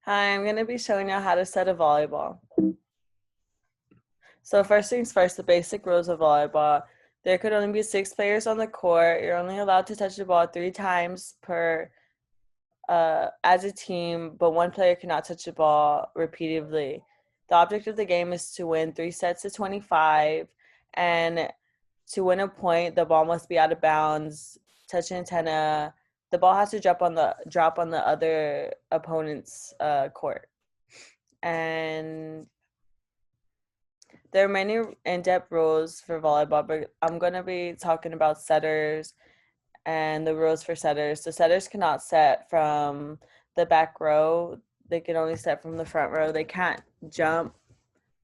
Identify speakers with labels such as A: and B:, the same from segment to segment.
A: Hi, I'm going to be showing you how to set a volleyball. So first things first, the basic rules of volleyball. There could only be 6 players on the court. You're only allowed to touch the ball 3 times per as a team, but one player cannot touch the ball repeatedly. The object of the game is to win 3 sets to 25, and to win a point, the ball must be out of bounds, touch an antenna. The ball has to drop on the other opponent's court. And there are many in-depth rules for volleyball, but I'm going to be talking about setters and the rules for setters. So setters cannot set from the back row. They can only set from the front row. They can't jump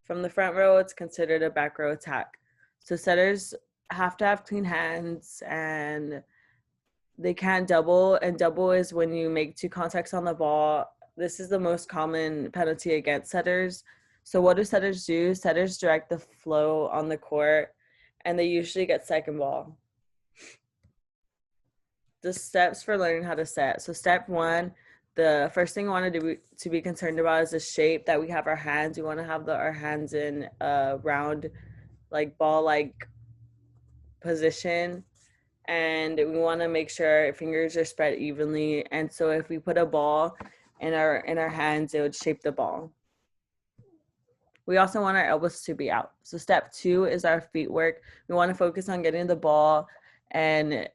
A: from the front row. It's considered a back row attack. So setters have to have clean hands, and they can't double. And double is when you make 2 contacts on the ball. This is the most common penalty against setters. So what do setters do? Setters direct the flow on the court, and they usually get second ball. The steps for learning how to set. So step 1, the first thing we want to be concerned about is the shape that we have our hands. We want to have our hands in a round, like ball-like position, and we want to make sure our fingers are spread evenly. And so if we put a ball in our hands, it would shape the ball. We also want our elbows to be out. So step 2 is our feet work. We want to focus on getting the ball and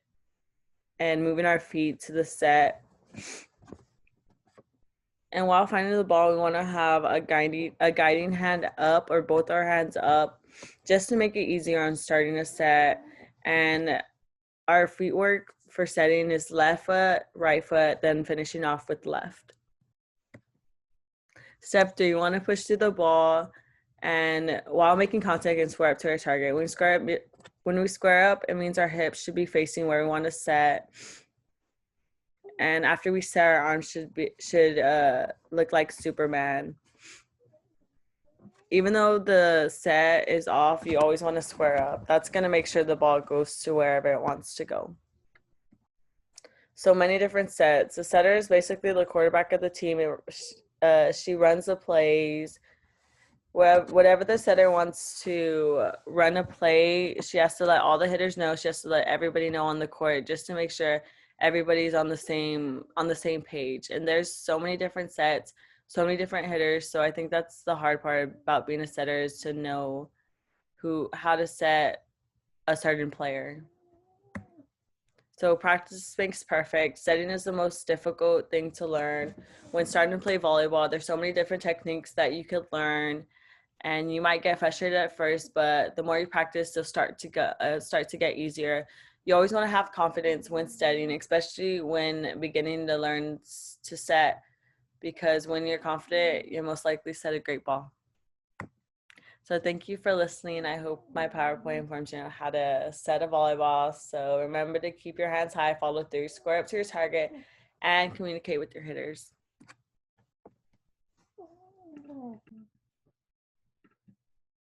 A: moving our feet to the set. And while finding the ball, we want to have a guiding hand up, or both our hands up, just to make it easier on starting a set. And our feet work for setting is left foot, right foot, then finishing off with left. Step 3, you want to push through the ball, and while making contact and square up to our target. When we square up, it means our hips should be facing where we want to set. And after we set, our arms should look like Superman. Even though the set is off, you always want to square up. That's going to make sure the ball goes to wherever it wants to go. So many different sets. The setter is basically the quarterback of the team. She runs the plays. Whatever the setter wants to run a play, she has to let all the hitters know. She has to let everybody know on the court, just to make sure everybody's on the same page. And there's so many different sets, so many different hitters. So I think that's the hard part about being a setter, is to know how to set a certain player. So practice makes perfect. Setting is the most difficult thing to learn when starting to play volleyball. There's so many different techniques that you could learn, and you might get frustrated at first, but the more you practice, they'll start to get easier. You always want to have confidence when setting, especially when beginning to learn to set, because when you're confident, you'll most likely set a great ball. So thank you for listening. I hope my PowerPoint informs you on how to set a volleyball. So remember to keep your hands high, follow through, square up to your target, and communicate with your hitters.